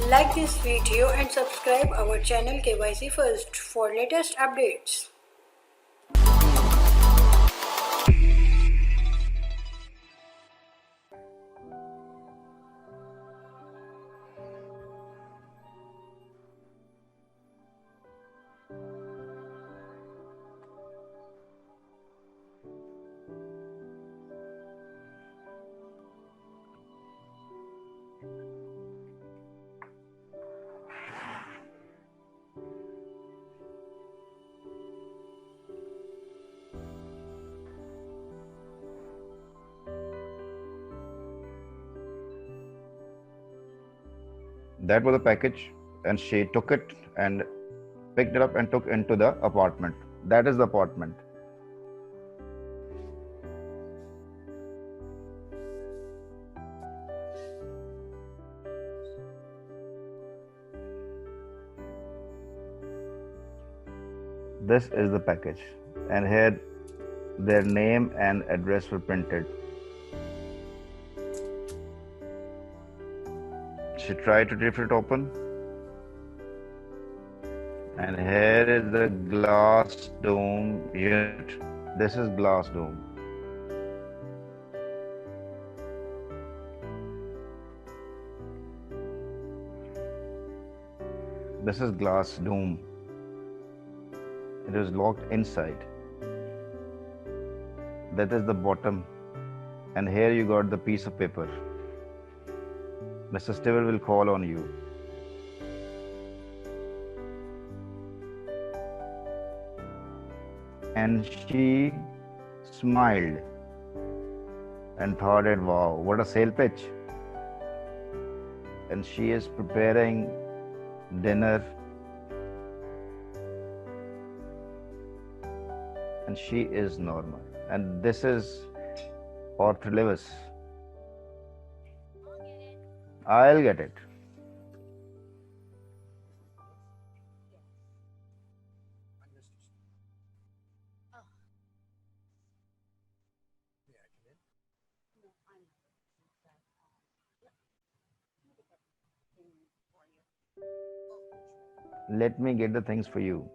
Like this video and subscribe our channel KYC First for latest updates. That was the package, and she took it and picked it up and took into the apartment. That is the apartment. This is the package, and here their name and address were printed. She tried to lift it open, and here is the glass dome unit. This is glass dome. This is glass dome. It is locked inside. That is the bottom, and here you got the piece of paper. Mr. Stivell will call on you. And she smiled and thought, wow, what a sale pitch. And she is preparing dinner. And she is Norma. And this is Arthur Lewis. I'll get it. Let me get the things for you.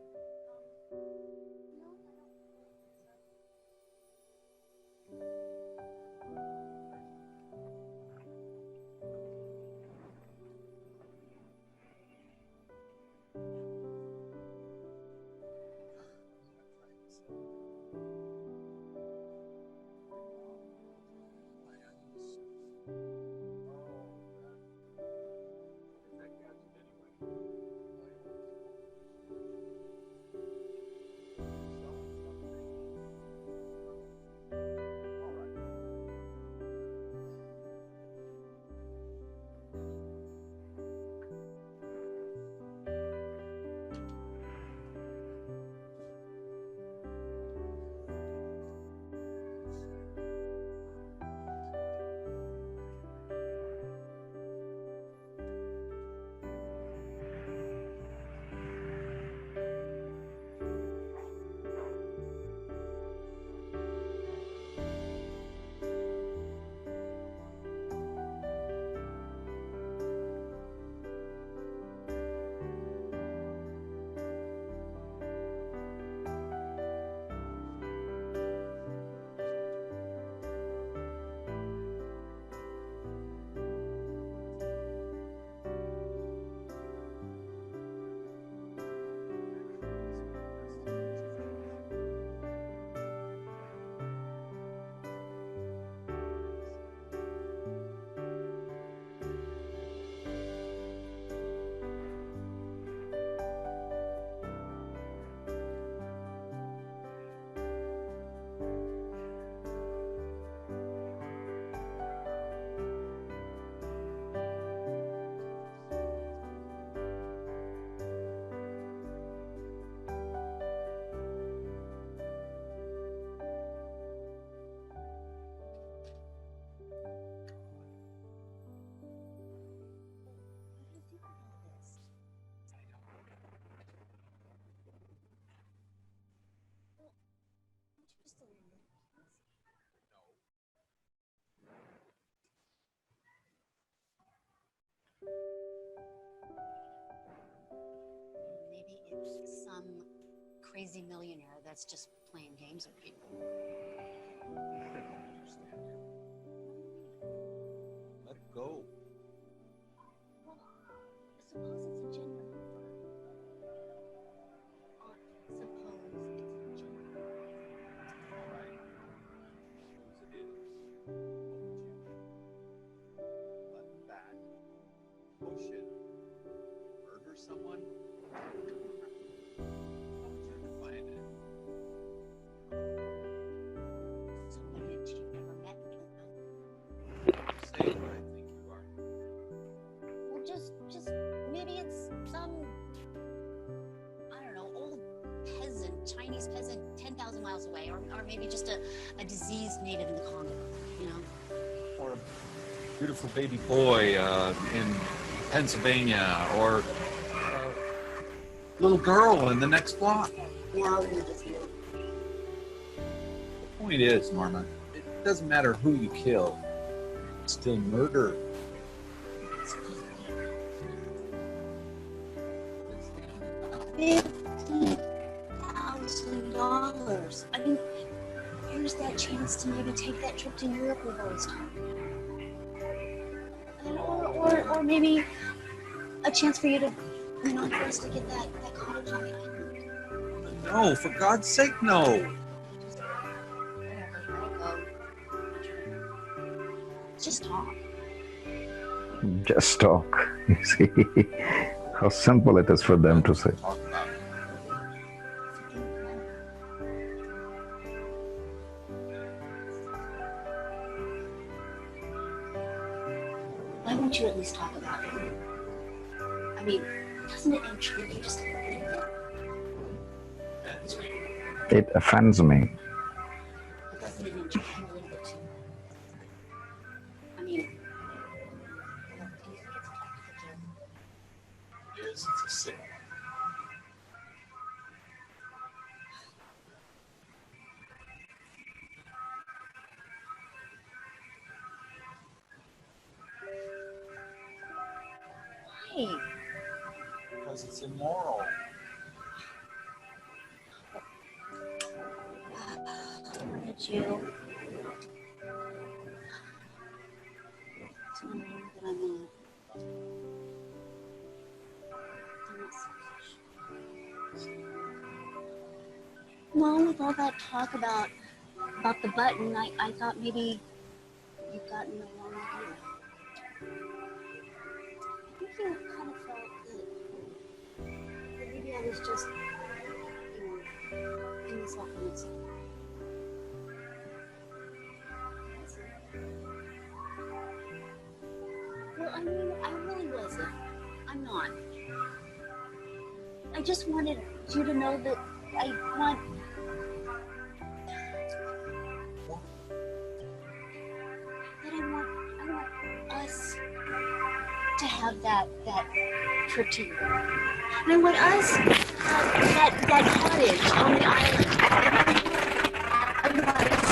crazy millionaire that's just playing games with people. Let it go. Well, suppose it's a genuine offer. Or suppose it's a genuine. All right. Suppose it is. What would you let that ocean murder someone? How would you define it? Somebody that you've never met. Say what I think you are. Well, just maybe it's some, I don't know, old peasant, Chinese peasant 10,000 miles away, or maybe just a diseased native in the Congo, you know? Or a beautiful baby boy in Pennsylvania, or a little girl in the next block. Now you're just here. The point is, Norma, it doesn't matter who you kill. It's still murder. $50,000. I mean, here's that chance to maybe take that trip to Europe we've always talked about. And or maybe a chance for you to, you know, for us to get that cottage on the island. No, for God's sake, no. Whatever, let it go. Just talk. Just talk. You see how simple it is for them to say. Talk about it. Why won't you at least talk about it? I mean, doesn't it intrigue you just a little bit? That's right. It offends me. But doesn't it intrigue you a little bit too? I mean, look, do you think it's time to It is. It's a sin. Why? Because it's immoral. Did you? Tell me that I'm not selfish. Well, with all that talk about the button, I thought maybe you've gotten the wrong idea. I think you kind of felt that maybe I was just, you know, in this all for myself. Well, I mean, I really wasn't. I'm not. I just wanted you to know that I want us to have that trip to Europe. And I want us to have that cottage on the island. I want us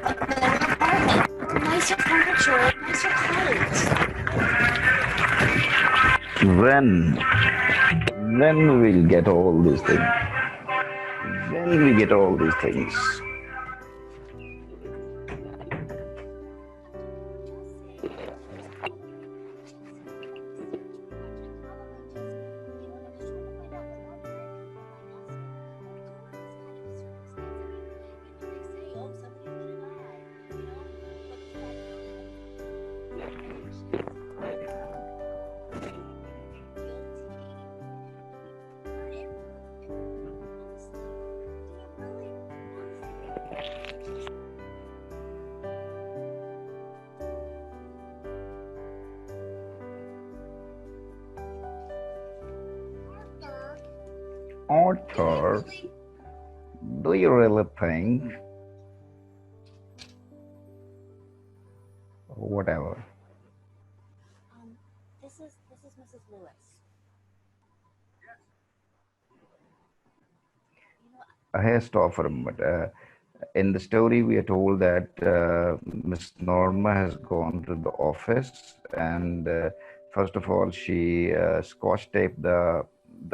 a better apartment, nicer furniture, nicer clothes. When we'll get all these things. When we get all these things. Arthur, do you really think? Whatever. This is Mrs. Lewis. You know, I have to offer him, but in the story we are told that Miss Norma has gone to the office and first of all she scotch taped the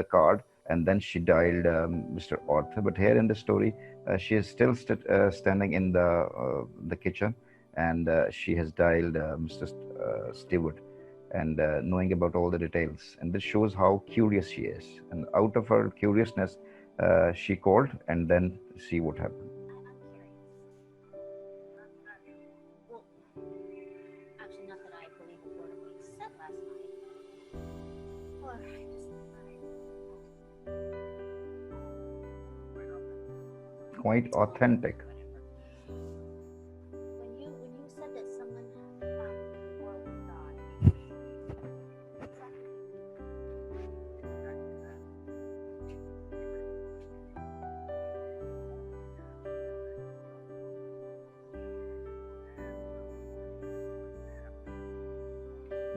card and then she dialed Mr. Arthur. But here in the story, she is still standing in the kitchen, and she has dialed Mr. Stewart, and knowing about all the details. And this shows how curious she is. And out of her curiousness, she called, and then see what happened. I'm curious. Well, actually, not that I believe a word of what you said last night. Or I just Quite authentic. when you said that someone had found the world with God.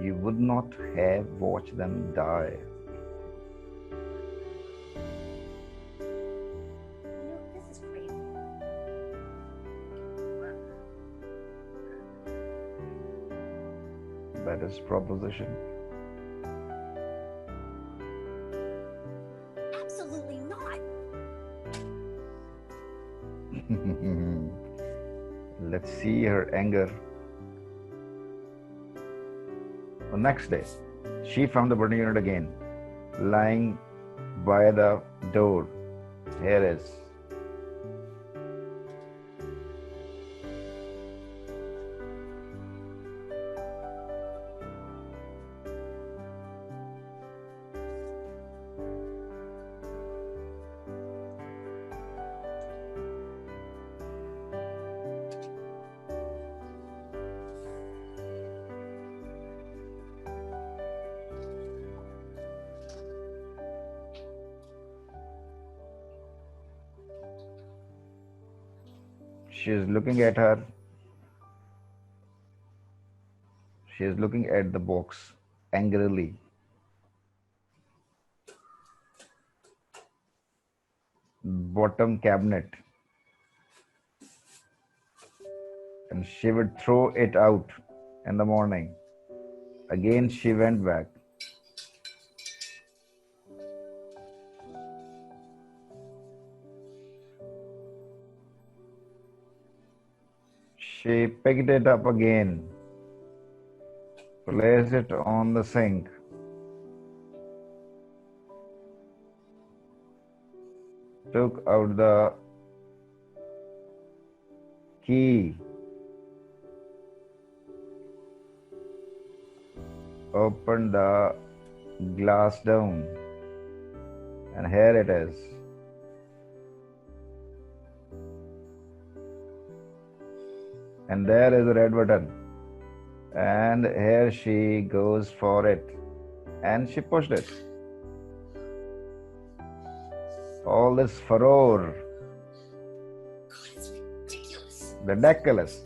You would not have watched them die. This is crazy. That is proposition. Absolutely not. Let's see her anger. The next day, she found the burning unit again, lying by the door. Here is. She is looking at her. She is looking at the box angrily. Bottom cabinet. And she would throw it out in the morning. Again, she went back. She picked it up again, placed it on the sink. Took out the key. Opened the glass down. And here it is. And there is a red button. And here she goes for it. And she pushed it. All this furor. It's ridiculous. Ridiculous.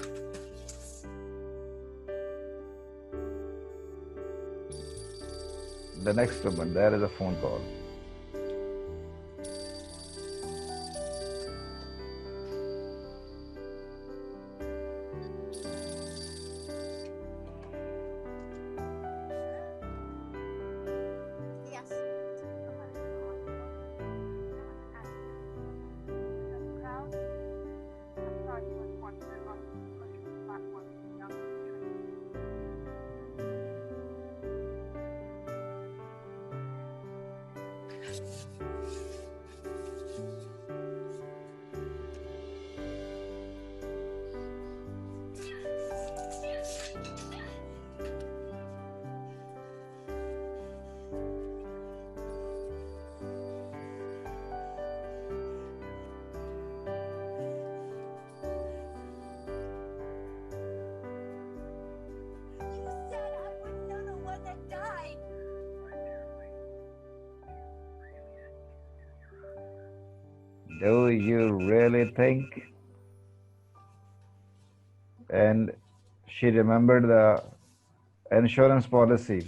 The next moment, there is a phone call. Yes. You said I was not the one that died. Do you really think? And she remembered the insurance policy.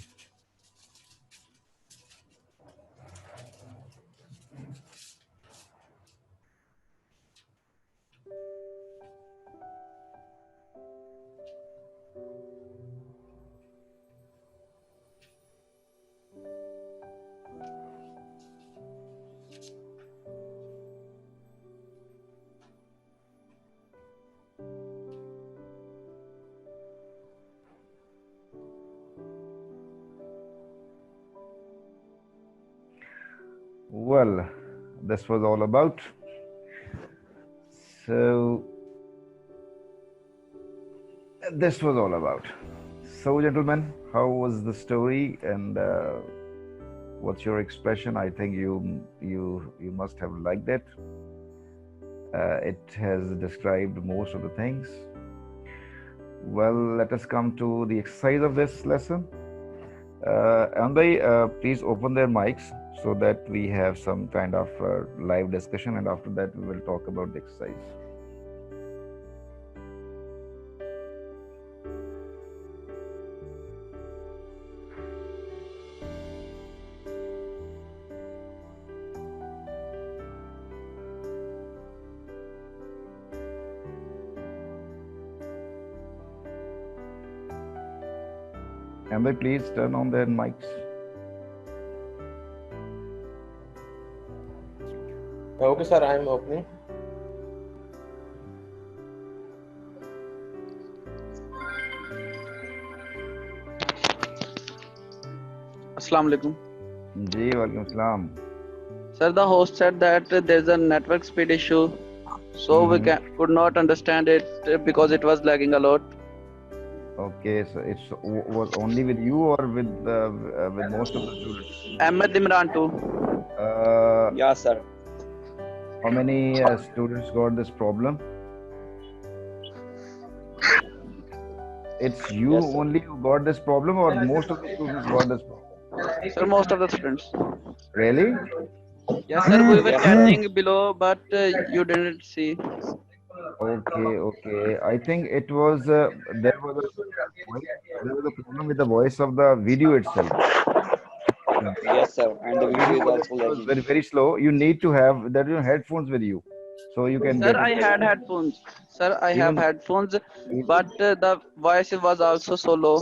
well, this was all about. So, this was all about. So, gentlemen, how was the story, and what's your expression? I think you must have liked it. It has described most of the things. Well, let us come to the exercise of this lesson. And they please open their mics so that we have some kind of live discussion, and after that we will talk about the exercise. And they please turn on their mics. Okay, sir, I am opening. Assalamu alaikum. Ji, walaikum salam. Sir, the host said that there's a network speed issue, so we could not understand it because it was lagging a lot. Okay, so it was only with you or with most of the students? Ahmed Imran too. Yeah, sir. How many students got this problem? It's you Yes, sir. only who got this problem, or most of the students got this problem? Sir, most of the students. Really? Yes, sir, we were Yes, sir. chatting below, but you didn't see. Okay. I think it was there was a problem with the voice of the video itself. Yes, sir. And the video is It also was lagging. very slow. You need to have your headphones with you, so you can Sir, get I it. had headphones. Sir, I have Even- headphones, but the voice was also so low.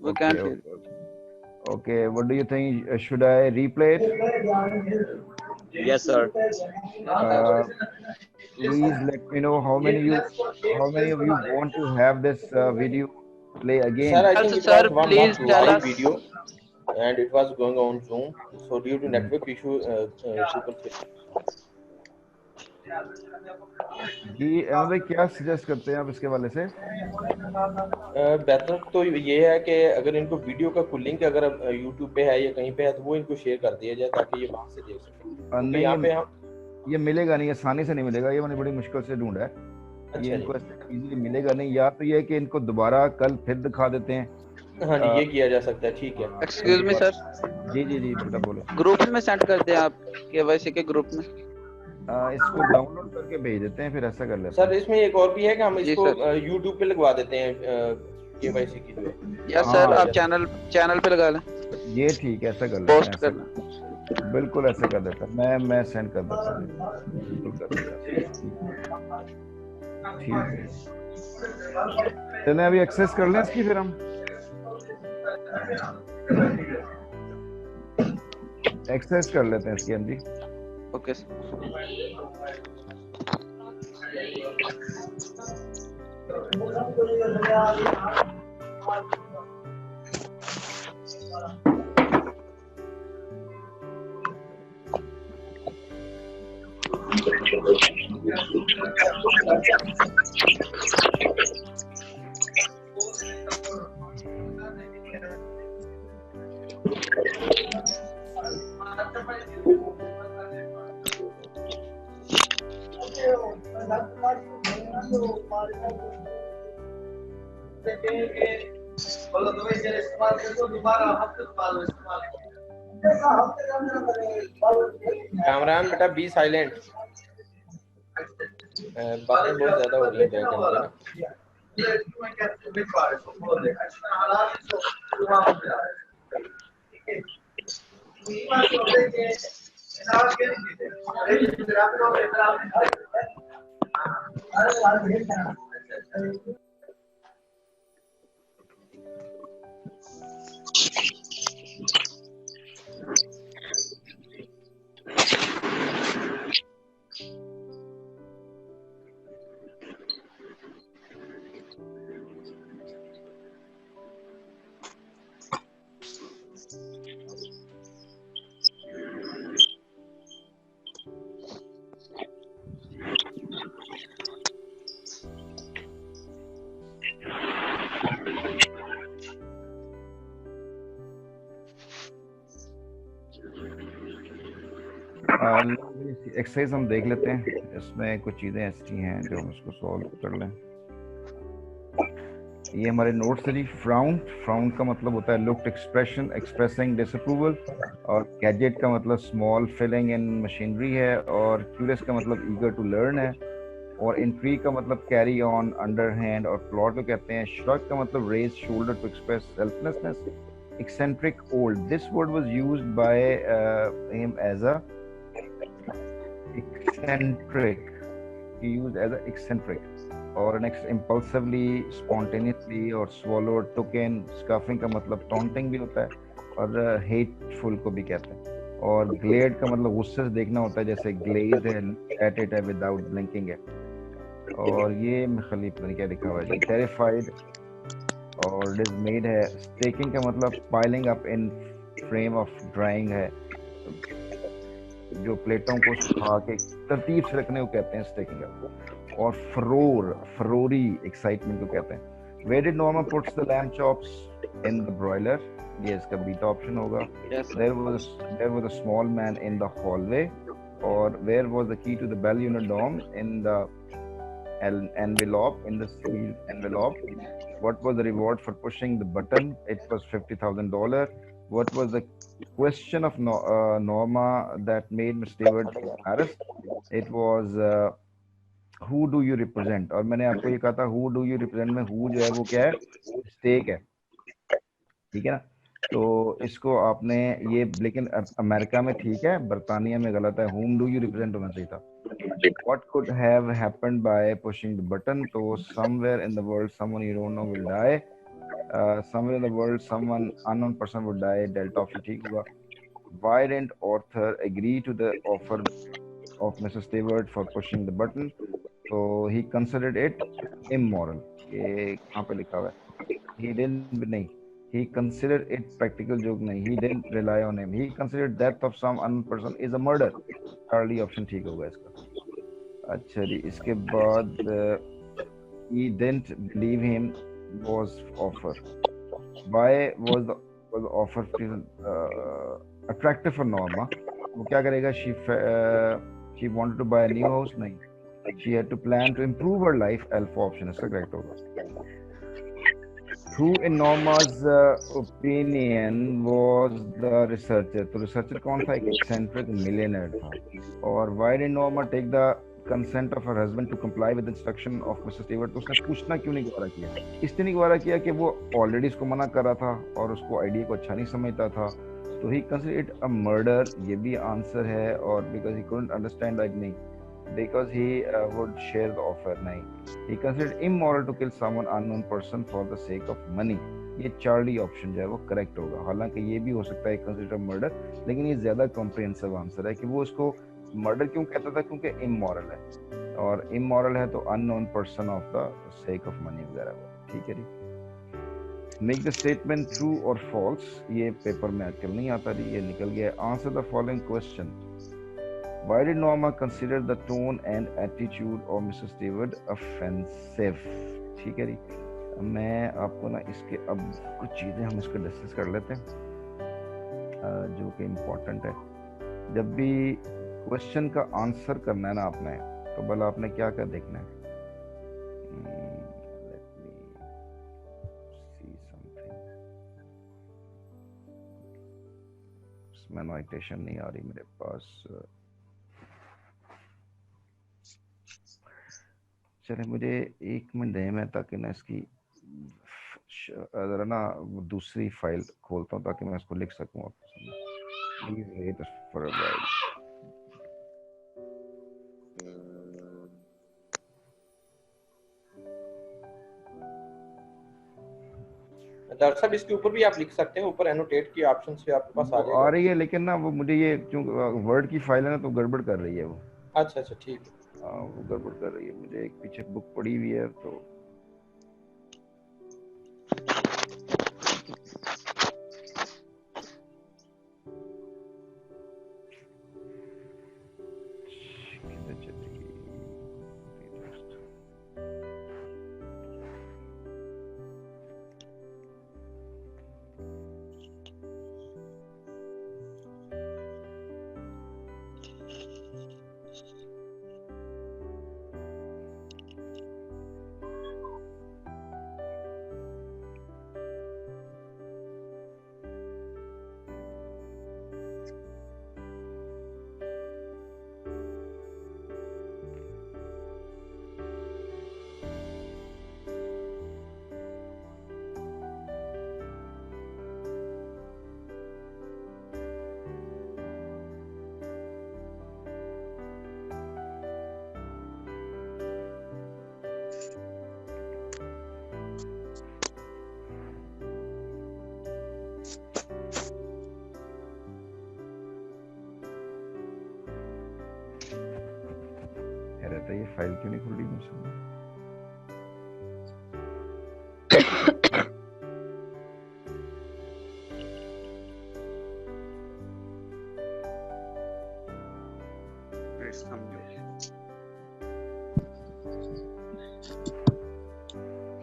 We can't hear. Okay. What do you think? Should I replay it? Yes, sir. Please let me know how many of you want to have this video play again. Sir, I Also, think it sir, was one please not tell live us. video, and it was going on Zoom. So due to network issue, people failed. जी अहमद भाई क्या suggest करते हैं आप इसके वाले से? बेहतर तो ये है कि अगर इनको वीडियो का कोई लिंक अगर यूट्यूब पे है या कहीं पे है तो वो इनको शेयर कर दिया जाए ताकि ये वहां से देख सकें। क्योंकि यहाँ पे हम ये मिलेगा नहीं, आसानी से नहीं मिलेगा, ये मैंने बड़ी मुश्किल से ढूंढा है। ये इनको इजीली मिलेगा नहीं, या तो ये है कि इनको दोबारा कल फिर दिखा देते हैं। हाँ जी, ये किया जा सकता है, ठीक है। एक्सक्यूज मी सर, जी बेटा बोलो। ग्रुप में सेंड कर दें आप, केवाईसी के ग्रुप में। इसको डाउनलोड करके भेज देते हैं, फिर ऐसा कर लेते हैं। सर इसमें एक और भी है कि हम जी, इसको सर। यूट्यूब पे लगवा देते हैं केवाईसी की जो है। यस सर, आप चैनल पे लगा लें, ये ठीक है, ऐसा कर लेते पोस्ट हैं। करना। बिल्कुल ऐसे कर देता हूं। मैं सेंड कर देता हूँ, बिल्कुल कर देता हूं। ठीक है, चलें अभी एक्सेस कर लें इसकी, फिर हम एक्सेस कर लेते हैं इसकी। हम जी ओके सर। कैमरामैन बेटा बी साइलेंट, बातें बहुत ज्यादा हो रही हैं बैकग्राउंड में ना। एक्सरसाइज हम देख लेते हैं, इसमें कुछ चीज़ें ऐसी हैं जो हम इसको सॉल्व कर लें। ये हमारे नोट्स है जी। फ्राउन, फ्राउन का मतलब होता है लुक्ड एक्सप्रेशन, एक्सप्रेसिंग डिसअप्रूवल। और गैजेट का मतलब स्मॉल फिलिंग इन मशीनरी है। और क्यूरियस का मतलब ईगर टू लर्न है। और इंट्रीग का मतलब कैरी ऑन, अंडर हैंड। और प्लॉट को कहते हैं। श्रग का मतलब raise shoulder to express helplessness. eccentric old, this word was used by him as a eccentric, he used as a eccentric. और next impulsively, spontaneously और swallowed, took in। scoffing का मतलब taunting भी होता है। और hateful को भी कहते हैं। और glared का मतलब गुस्से से देखना होता है, जैसे glaze है, at it है, without blinking है। और ये खाली पता नहीं क्या लिखा हुआ है जी। terrified और dismayed है। staking का मतलब piling up in frame of drying है, जो प्लेटों को सुखा के तरतीब से रखने को कहते हैं स्टेकिंग अप। और फरोर, फरोरी, एक्साइटमेंट को कहते हैं। Where did Norma puts the lamb chops in the broiler, ये इसका बीटा ऑप्शन होगा। Yes, sir. There was a small man in the hallway. और where was the key to the bell unit dome in the envelope, in the sealed envelope. What was the reward for pushing the button? It was $50,000. What was the question of Norma that made Miss Stewart embarrassed? It was who do you represent? और मैंने आपको ये कहा था who do you represent में who जो है वो क्या है, स्टेक है, ठीक है ना। तो इसको आपने ये, लेकिन अमेरिका में ठीक है, बरतानिया में गलत है, whom do you represent होना चाहिए था। What could have happened by pushing the button? तो somewhere in the world someone you don't know will die. Somewhere in the world someone unknown person would die. Delta option ठीक होगा। Why didn't author agree to the offer of Mrs. Stewart for pushing the button? So he considered it immoral. ये कहाँ पे लिखा हुआ है? He didn't, नहीं, he considered it practical joke, नहीं, he didn't rely on him. He considered death of some unknown person is a murder. Charlie option ठीक होगा इसका। अच्छा जी, इसके बाद he didn't believe him was offer. Why was the offer attractive for Norma? वो क्या करेगा? She wanted to buy a new house, नहीं, she had to plan to improve her life. Alpha option इसका correct होगा। Who in Norma's opinion was the researcher? तो researcher कौन था? एक eccentric millionaire था। और why did Norma take the consent of her husband to comply with the instruction of Mrs. Stewart? तो उसने पूछना क्यों नहीं गवारा किया? इसलिए नहीं गवारा किया कि वो ऑलरेडी इसको मना कर रहा था और उसको आइडिया को अच्छा नहीं समझता था। तो he considered it a murder, ये भी आंसर है। और because he couldn't understand, like, नहीं, because he would share the offer, नहीं, he considered immoral to kill someone unknown person for the sake of money। ये चार्ली ऑप्शन जो है वो करेक्ट होगा। हालांकि ये भी हो सकता है कंसिडर मर्डर, लेकिन ये ज्यादा कॉम्प्रिहेंसिव आंसर है कि वो उसको मर्डर क्यों कहता था, क्योंकि इमोरल है। और इमोरल है तो unknown person of the sake of money वगैरह, ठीक है जी। मेक द स्टेटमेंट ट्रू और फॉल्स, ये पेपर में आजकल नहीं आता जी, ये निकल गया। Answer the following question. Why did Norma consider the tone and attitude of Mrs. Stewart offensive? ठीक है जी। मैं आपको ना इसके अब कुछ चीज़ें हम इसको डिस्कस कर लेते हैं जो कि इम्पोर्टेंट है। जब भी क्वेश्चन का आंसर करना है ना आपने, तो भला आपने क्या क्या देखना है। Let me see something. इसमें नोटेशन नहीं आ रही मेरे पास। चले मुझे 1 मिनट दें मैं, ताकि ना इसकी ज़रा ना दूसरी फाइल खोलता हूँ ताकि मैं इसको लिख सकूँ आपको समझ। Please wait for a while. Doctor साहब इसके ऊपर भी आप लिख सकते हैं, ऊपर एनोटेट की ऑप्शन से आपके पास आ जाएगा। आ रही है, लेकिन ना वो मुझे ये क्योंकि वर्ड की फाइल है ना, तो गड़बड़ कर रही है वो। अच्छा अच्छा ठीक है। वो गड़बड़ कर रही है। मुझे एक पीछे बुक पड़ी हुई है, तो फाइल क्यों नहीं खुल रही मुझसे?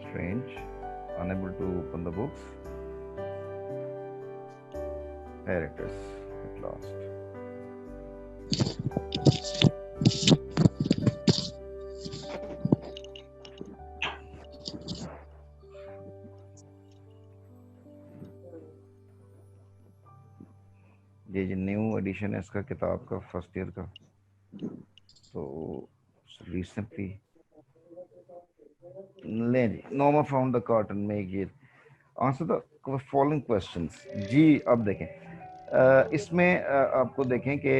Strange. Unable to open the books. There it is, at last. ये जो न्यू एडिशन है इसका किताब का फर्स्ट ईयर का, तो रिसेंटली ले जी Norma found the carton make it answer the following questions. जी अब देखें इसमें आपको देखें कि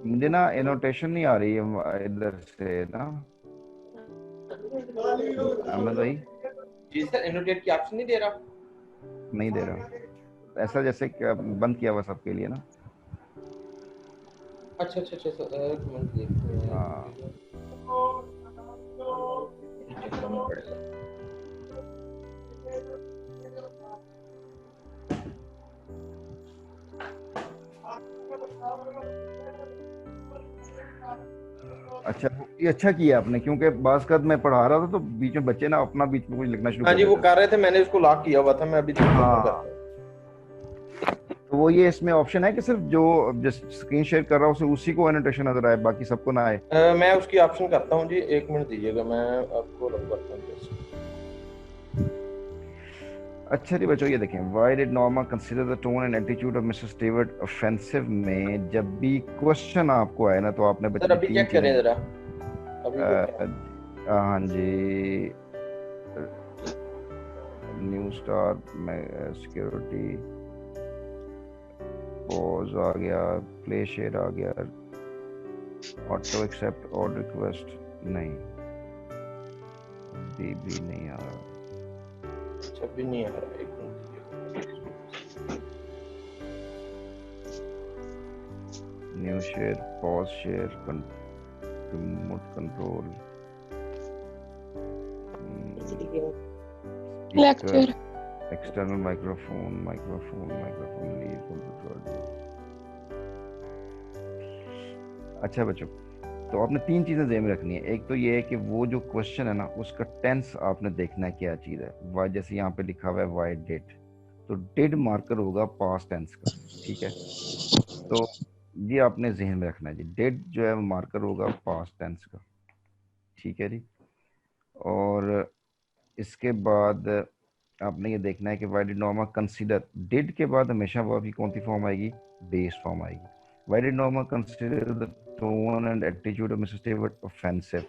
मुझे ना एनोटेशन नहीं आ रही है इधर से ना अहमद भाई। जी सर, एनोटेट की ऑप्शन नहीं दे रहा? नहीं दे रहा, ऐसा जैसे बंद किया हुआ सबके लिए ना। अच्छा अच्छा अच्छा सर, एक मिनट देखते हैं। हाँ चेक करना पड़ेगा। अच्छा, ये अच्छा किया आपने, क्योंकि बाज़ मैं पढ़ा रहा था तो बीच में बच्चे ना अपना बीच में कुछ लिखना शुरू हाँ कर जी, वो देते कर रहे थे, मैंने उसको लॉक किया हुआ था, मैं अभी हाँ। तो वो ये इसमें ऑप्शन है कि सिर्फ जो जिस स्क्रीन शेयर कर रहा हूँ उसी को एनोटेशन नजर आए, बाकी सबको ना आए। मैं उसकी ऑप्शन करता हूँ जी, एक मिनट दीजिएगा, मैं आपको लॉक करता हूँ। अच्छा जी बच्चों, ये देखें, why did Norma consider the tone and attitude of mister Stewart offensive में जब भी क्वेश्चन आपको आए ना तो आपने सर अभी चेक करें जरा। हाँ जी, न्यू स्टार में सिक्योरिटी पॉज आ गया, प्ले शेयर आ गया, ऑटो एक्सेप्ट ऑर्डर रिक्वेस्ट नहीं, भी नहीं आ रहा, अच्छा भी नहीं आ रहा, एक minute. New share, pause share, remote control, lecture, external microphone leave computer. अच्छा बच्चों, तो आपने तीन चीजें ध्यान में रखनी है। एक तो ये है कि वो जो क्वेश्चन है ना उसका टेंस आपने देखना है क्या चीज है। वाई जैसे यहाँ पे लिखा हुआ है वाई डिड, तो डिड मार्कर होगा पास्ट टेंस का, ठीक है। तो ये आपने जहन में रखना है जी, डिड जो है वो मार्कर होगा पास्ट टेंस का, ठीक है जी। और इसके बाद आपने ये देखना है कि why did Norma consider, did के बाद हमेशा वर्ब की कौन सी फॉर्म आएगी, बेस फॉर्म आएगी। Why did Norma consider the tone and attitude of mister Stewart offensive,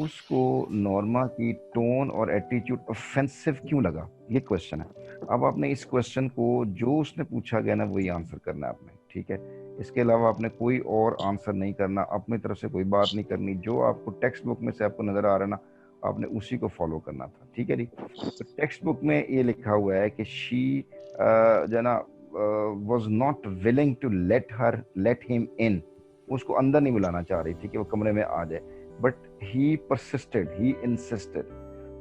उसको नॉर्मा की टोन और एटीट्यूड ऑफेंसिव क्यों लगा, ये क्वेश्चन है। अब आपने इस क्वेश्चन को जो उसने पूछा गया ना वही आंसर करना है आपने, ठीक है। इसके अलावा आपने कोई और आंसर नहीं करना, अपनी तरफ से कोई बात नहीं करनी, जो आपको टेक्स्ट बुक में से आपको नजर आ रहा है ना आपने उसी को फॉलो करना था, ठीक है जी। तो टेक्स्ट बुक में ये लिखा हुआ है कि शी जो ना was not willing to let him in, उसको अंदर नहीं बुलाना चाह रही थी कि वो कमरे में आ जाए, but he persisted, he insisted,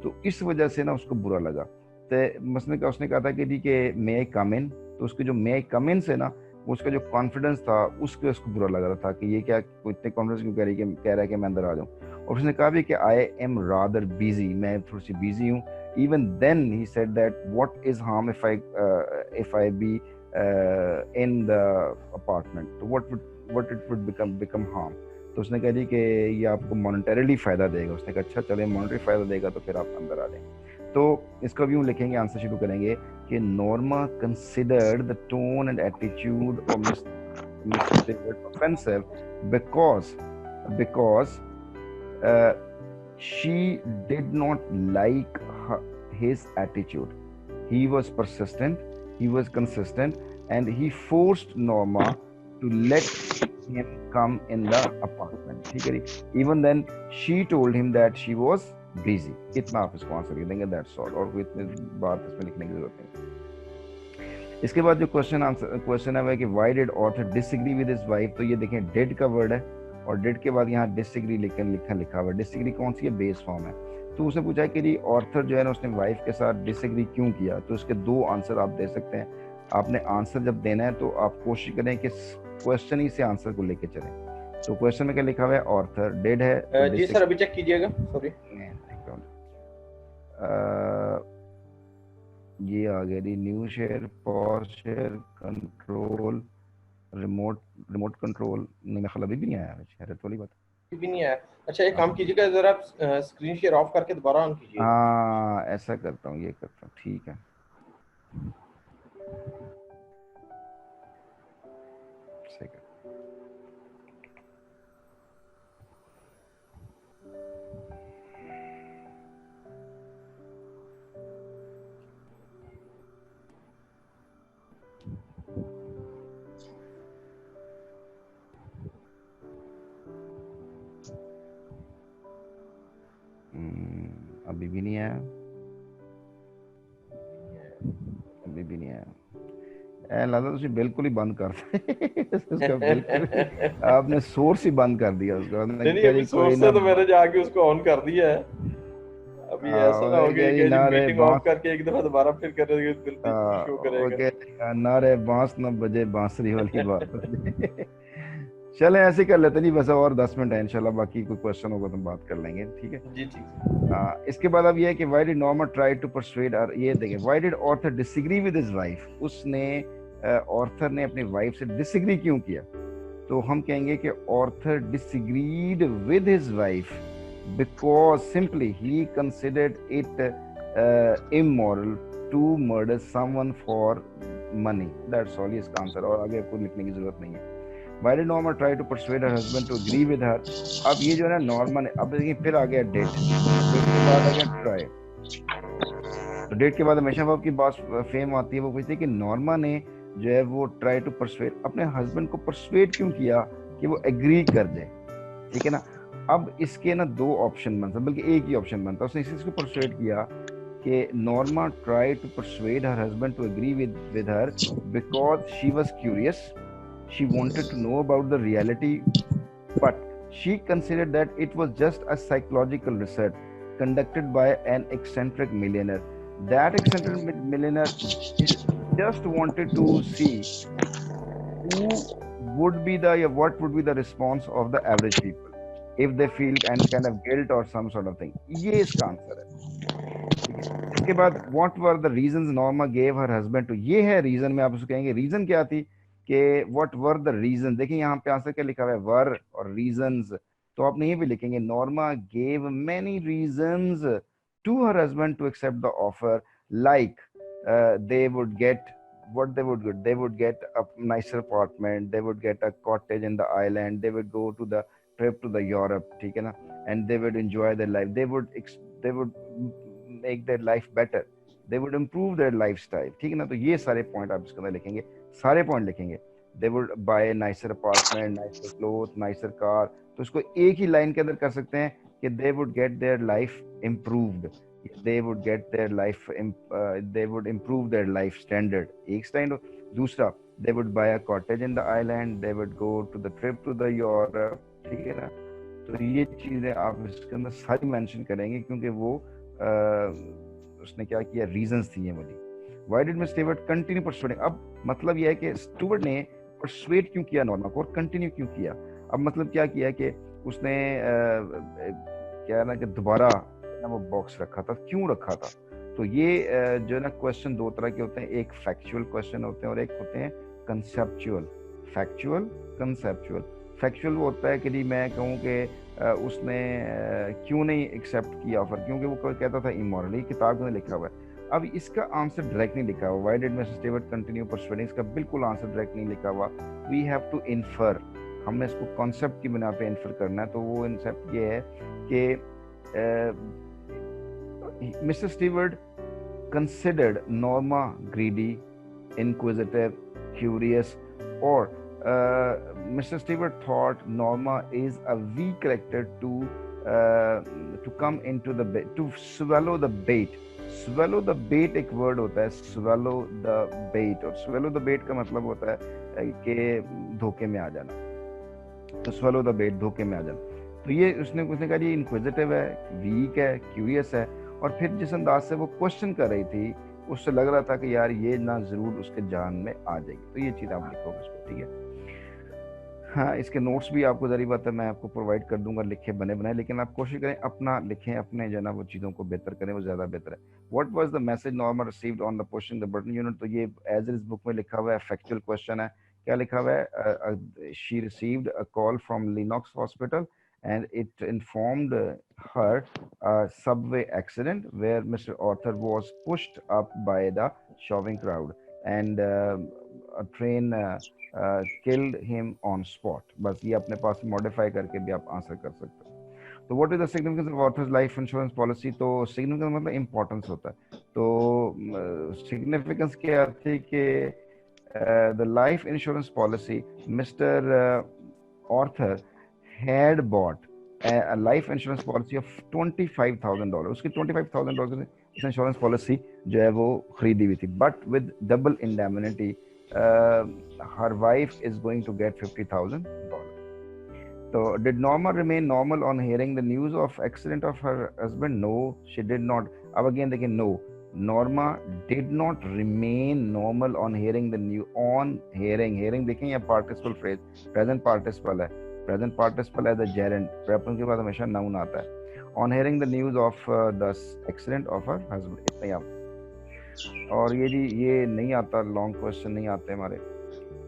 तो इस वजह से ना उसको बुरा लगा। तो मसलन का उसने कहा था कि जी कि मे आई कम इन, तो उसके जो मे आई कम इन से ना उसका जो कॉन्फिडेंस था उसको बुरा लग रहा था कि ये क्या कोई इतने कॉन्फिडेंस क्यों कह रहा है कि मैं अंदर आ जाऊँ। और उसने कहा भी कि आई एम रादर बिजी, मैं थोड़ी सी बिजी हूँ। Even then he said that what is harm if I be in the apartment, तो what it would become harm. तो उसने कहा जी कि ये आपको मॉनेटरीली फायदा देगा। उसने कहा अच्छा चले मॉनेटरी फायदा देगा तो फिर आप अंदर आ जाएंगे। तो इसका भी लिखेंगे, आंसर शुरू करेंगे कि Norma considered the tone and attitude of mister Stewart offensive because she did not like his attitude. He was persistent, he was consistent, and he forced Norma to let him come in the apartment. Even then, she told him that she was breezy, इतना आप इसको answer लिख देंगे, that's all, और कोई इतनी बात इसमें लिखने की जरूरत नहीं। इसके बाद जो क्वेश्चन है कि why did author disagree with his wife, तो ये देखें डिड का वर्ड है और डिड के बाद यहाँ डिसएग्री लिखा हुआ है। डिसएग्री कौन सी है, बेस फॉर्म है। तो उसने पूछा कि जी ऑथर जो है ना उसने वाइफ के साथ डिसएग्री क्यों किया, तो इसके दो आंसर आप दे सकते हैं। आपने आंसर जब देना है तो आप कोशिश करें कि क्वेश्चन ही से आंसर को लेके चलें। तो क्वेश्चन में क्या लिखा हुआ है, ऑथर डिड है तो जी सर अभी चेक कीजिएगा, सॉरी ये आ गया जी, new share, pause share, control, remote control, मेरा ख्याल अभी भी नहीं आया, हैरत वाली बात भी नहीं आया। अच्छा एक काम कीजिएगा, जरा आप स्क्रीन शेयर ऑफ करके दोबारा ऑन कीजिए। हाँ ऐसा करता हूँ, ये करता हूँ, ठीक है। सेकंड अभी भी नहीं आया, अभी भी नहीं आया। ऐ लगता तुम बिल्कुल ही बंद कर उसका बिल्कुल आपने सोर्स ही बंद कर दिया उसका। नहीं अभी सोर्स से तो मैंने जाके उसको ऑन कर दिया है। अभी ऐसा ना हो गया कि मीटिंग ऑफ करके एक दफा दोबारा फिर करेंगे, बिल्कुल शो करेगा। ना रे बांस न बजे बांसुरी वाली बात। चले ऐसे कर लेते नहीं, बस और 10 मिनट है इंशाल्लाह, बाकी कोई क्वेश्चन होगा तो बात कर लेंगे, ठीक है जी ठीक। इसके बाद अब ये है कि why did Norma try to persuade her, ये देखें why did author disagree with his wife, उसने ऑथर ने अपनी वाइफ से डिसएग्री क्यों किया। तो हम कहेंगे कि author disagreed with his wife because simply he considered it immoral to murder someone for money, that's all, इसका आंसर, और आगे आपको लिखने की जरूरत नहीं है। Why did Norma try to persuade her husband to agree with her? अब ये जो है ना नॉर्मा ने, अब देखिए फिर आ गया डेट, डेट के बाद आ गया ट्राई। तो डेट के बाद हमेशा वो आपकी बात फेम आती है, वो पूछती है कि नॉर्मा ने जो है वो ट्राई टू परसुएड, अपने हस्बैंड को परसुएड क्यों किया कि वो एग्री कर दे, ठीक है ना। अब इसके ना दो ऑप्शन बनता, बल्कि एक ही ऑप्शन बनता, उसने इसको परसुएड किया कि Norma try to persuade her husband to agree with her because she was curious, she wanted to know about the reality, but she considered that it was just a psychological research conducted by an eccentric millionaire. That eccentric millionaire just wanted to see who would be the, what would be the response of the average people if they feel any kind of guilt or some sort of thing. ये इसका answer है। इसके बाद what were the reasons Norma gave her husband to, ये है reason में, आप उसको कहेंगे रीजन क्या थी कि what were the reasons। देखिए यहाँ पे आंसर क्या लिखा हुआ है, वर और reasons, तो आप नहीं भी लिखेंगे Norma gave many reasons to her husband to accept the offer, like they would get what they would get a nicer apartment, they would get a cottage in the island, they would go to the trip to the Europe, ठीक है ना, and they would enjoy their life, they would make their life better, they would improve their lifestyle, ठीक है ना। तो ये सारे point आप इसके अंदर लिखेंगे, सारे पॉइंट लिखेंगे। they would buy a nicer apartment, nicer clothes, nicer car, तो इसको एक ही लाइन के अंदर कर सकते हैं कि they would get their life improved, they would get their life they would improve their life standard, एक स्टैंड। दूसरा they would buy a cottage in the island, they would go to the trip to the Europe, ठीक है ना। तो ये चीजें आप इसके अंदर सारी मेंशन करेंगे क्योंकि वो उसने क्या किया, रीजंस थी ये वाली। Why did Miss Stewart continue persuading? अब मतलब यह है कि स्टुअर्ट ने परसुएड क्यों किया नॉर्मा को और कंटिन्यू क्यों किया। अब मतलब क्या किया कि उसने क्या ना कि दोबारा वो बॉक्स रखा था, क्यों रखा था। तो ये जो है ना क्वेश्चन दो तरह के होते हैं, एक फैक्चुअल क्वेश्चन होते हैं और एक होते हैं कंसेप्चुअल। Factual, conceptual. फैक्चुअल वो होता है कि जी मैं कहूँ कि उसने क्यों नहीं एक्सेप्ट किया ऑफर, क्योंकि वो कहता था इमोरली, किताब में लिखा हुआ है। अब इसका आंसर डायरेक्ट नहीं लिखा हुआ, why did Mrs Stewart continue persuading, इसका बिल्कुल आंसर डायरेक्ट नहीं लिखा हुआ। वी हैव टू इन्फर, हमने इसको कॉन्सेप्ट की बिना पे इन्फर करना है। तो वो कॉन्सेप्ट ये है कि Mrs Stewart considered Norma greedy, inquisitive, curious, or Mr. Stewart thought Norma is a weak character to to come into the bait, to swallow the bait. swallow the bait एक word होता है, swallow the bait, और swallow the bait का मतलब होता है कि धोखे में आ जाना। तो swallow the bait, धोखे में आ जाना। तो ये उसने कहा ये इंक्विजिटिव है, वीक है, क्यूरियस है, और फिर जिस अंदाज से वो क्वेश्चन कर रही थी उससे लग रहा था कि यार ये ना जरूर उसके जान में आ जाएगी। तो ये चीज़ आप लिखोगे इसको, ठीक है। हाँ, इसके नोट्स भी आपको जरूरी बात है मैं आपको प्रोवाइड कर दूंगा, लिखे बने बनाए, लेकिन आप कोशिश करें अपना लिखें, अपने जो है ना वो चीज़ों को बेहतर करें, वो ज़्यादा बेहतर है। What was the message Norma received on the pushing the button unit, तो ये एज इज बुक में लिखा हुआ है, फैक्चुअल क्वेश्चन है। क्या लिखा हुआ है? She received a call from Lenox hospital and it informed her subway accident where Mr. Arthur was pushed up by the shoving crowd and a train killed him on spot। बस ये अपने पास modify करके भी आप answer कर सकते हो। तो what is the significance of author's life insurance policy, तो सिग्निफिकेंस मतलब इंपॉर्टेंस होता है। तो सिग्निफिकेंस क्या थी कि the life insurance policy mister Arthur had bought a life insurance policy of $25,000। उसकी $25,000 इस इंश्योरेंस पॉलिसी जो है वो खरीदी हुई थी, but with double indemnity her wife is going to get $50,000। तो did Norma remain normal on hearing the news of accident of her husband? No, she did not। अब अगेन देखिए, no, Norma did not remain normal on hearing the news। on hearing देखें ये participle phrase, present participle है, present participle है the Geraint, present के बाद हमेशा noun आता है। On hearing the news of the accident of her husband, इतना ही आप। और ये जी ये नहीं आता, लॉन्ग क्वेश्चन नहीं आते हमारे,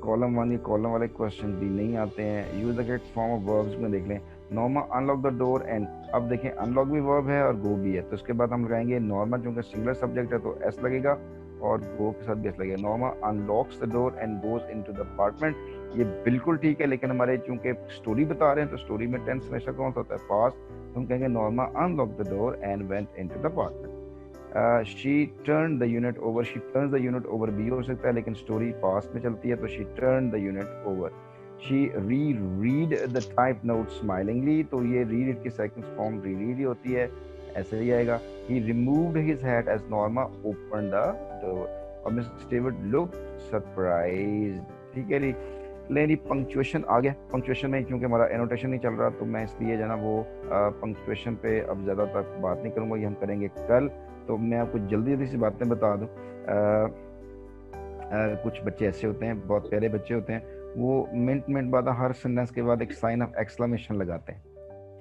कॉलम 1 ये कॉलम वाले क्वेश्चन भी नहीं आते हैं। Use the correct form of verbs में देख लें, Norma unlock the door and, अब देखें अनलॉक भी वर्ब है और गो भी है, तो उसके बाद हम लगाएंगे नॉर्मा, चूंकि सिंगुलर सब्जेक्ट है तो एस लगेगा, और गो के साथ भी एस लगेगा। Norma unlocks the door and goes into the apartment, ये बिल्कुल ठीक है, लेकिन हमारे चूंकि स्टोरी बता रहे हैं तो स्टोरी में टेंस हमेशा कौन सा होता है? पास्ट, तो हम कहेंगे Norma unlock the door and went into the apartment. She turn the unit over, she turns the unit over भी हो सकता है, लेकिन स्टोरी पास्ट में चलती है तो she turn the unit over. She read the type note smilingly, तो ये रीड इट की सेकंड फॉर्म रीड ही होती है, ऐसे ही आएगा। He removed his hat as Norma open the door, और मिस्टर स्टीवर्ट लुक्ड सरप्राइज्ड, ठीक है जी। लेकिन पंक्चुएशन आ गया, पंक्चुएशन में क्योंकि हमारा एनोटेशन नहीं चल रहा तो मैं इसलिए जो ना वो पंक्चुएशन पे अब ज़्यादा तक बात नहीं करूँगा, ये हम करेंगे कल। तो मैं आपको जल्दी जल्दी सी बातें बता दूँ। कुछ बच्चे ऐसे होते हैं, बहुत प्यारे बच्चे होते हैं, वो मिनट बाद हर सेंटेंस के बाद एक साइन ऑफ एक्सक्लेमेशन लगाते हैं,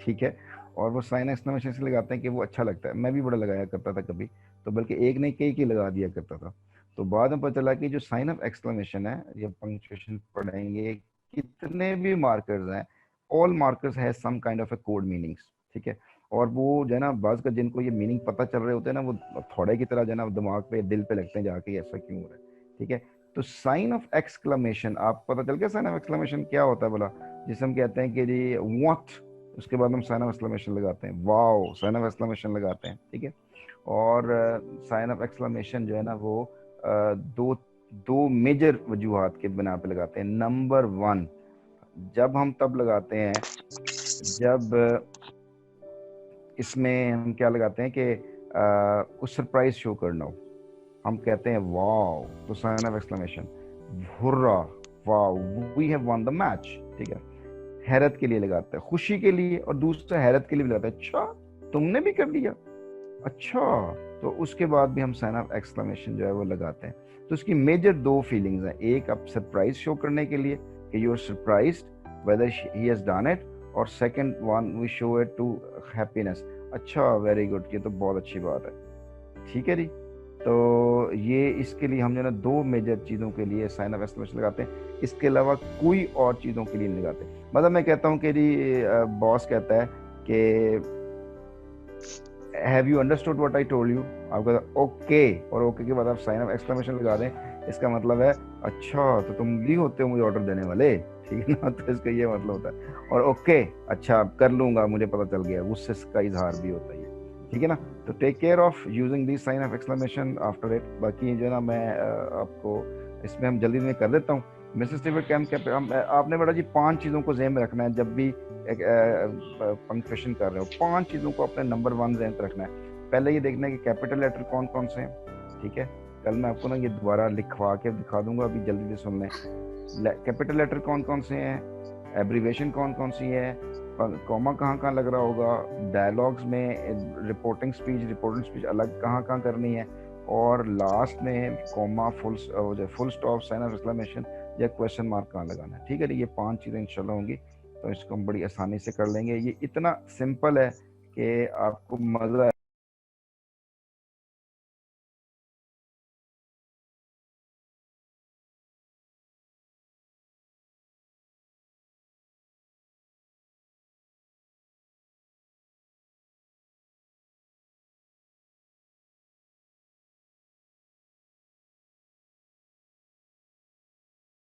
ठीक है, और वो साइन एक्सक्लेमेशन से लगाते हैं कि वो अच्छा लगता है। मैं भी बड़ा लगाया करता था कभी, तो बल्कि एक नहीं कई लगा दिया करता था। तो बाद में पता चला कि जो साइन ऑफ एक्सक्लेमेशन है, ये पंक्चुएशन पढ़ेंगे, कितने भी मार्कर्स हैं, ऑल मार्कर्स है some kind of a code meanings, ठीक है। और वो जो है ना बाज़ का जिनको ये मीनिंग पता चल रहे होते हैं ना, वो थोड़े की तरह जो है ना दिमाग पे दिल पे लगते हैं जाके, ऐसा क्यों हो रहा है, ठीक है। तो साइन ऑफ एक्सक्लेमेशन, आप पता चल गया साइन ऑफ एक्सक्लेमेशन क्या होता है बोला, जिसे हम कहते हैं कि जी व्हाट, उसके बाद हम साइन ऑफ एक्सक्लेमेशन लगाते हैं, वाओ साइन ऑफ एक्सक्लेमेशन लगाते हैं, ठीक है। और साइन ऑफ एक्सक्लेमेशन जो है ना वो दो मेजर वजूहात के बिना पे लगाते हैं। नंबर 1, जब हम तब लगाते हैं जब इसमें हम क्या लगाते हैं कि कुछ सरप्राइज शो करना हो, हम कहते हैं वाओ, तो sign of exclamation, hurrah, wow we have won the match, ठीक है। हैरत के लिए लगाते हैं, खुशी के लिए, और दूसरा हैरत के लिए भी लगाते हैं, अच्छा तुमने भी कर लिया, अच्छा, तो उसके बाद भी हम साइन ऑफ एक्सक्लेमेशन जो है वो लगाते हैं। तो उसकी मेजर 2 फीलिंग्स हैं, एक आप सरप्राइज शो करने के लिए कि you are surprised whether he has done it, और second one we show it to happiness, अच्छा वेरी गुड, ये तो बहुत अच्छी बात है, ठीक है जी। तो ये इसके लिए हम जो है ना 2 मेजर चीज़ों के लिए साइन ऑफ एक्सक्लेमेशन लगाते हैं, इसके अलावा कोई और चीज़ों के लिए नहीं लगाते। मतलब मैं कहता हूँ कि जी बॉस कहता है कि have you understood what I told you, आप कहते हैं ओके, और ओके के बाद आप साइन ऑफ एक्सक्लेमेशन लगा दें, इसका मतलब है अच्छा तो तुम भी होते हो मुझे ऑर्डर देने वाले, ठीक है ना, तो इसका ये मतलब होता है। और ओके अच्छा कर लूंगा, मुझे पता चल गया, उससे इसका इजहार भी होता है, ठीक है ना। तो take care of using this sign of exclamation after it. बाकी जो है ना मैं आपको इसमें हम जल्दी में कर देता हूँ। मिसेस स्टीवर्ट आपने बेटा जी 5 चीज़ों को ज़हन में रखना है जब भी एक पंक्चुएशन कर रहे हो। 5 चीज़ों को अपने नंबर 1 ज़हन में रखना है। पहले ये देखना है कि कैपिटल लेटर कौन कौन से हैं, ठीक है। कल मैं आपको ना ये दोबारा लिखवा के दिखा दूंगा, अभी जल्दी से सुन लें। कैपिटल लेटर कौन कौन से हैं, एब्रीवेशन कौन कौन सी है, कॉमा कहाँ कहाँ लग रहा होगा, डायलॉग्स में रिपोर्टिंग स्पीच अलग कहाँ कहाँ करनी है, और लास्ट में comma full stop sign of exclamation या क्वेश्चन मार्क कहाँ लगाना है, ठीक है। ये 5 चीज़ें इंशाल्लाह होंगी तो इसको हम बड़ी आसानी से कर लेंगे। ये इतना सिंपल है कि आपको मज़ा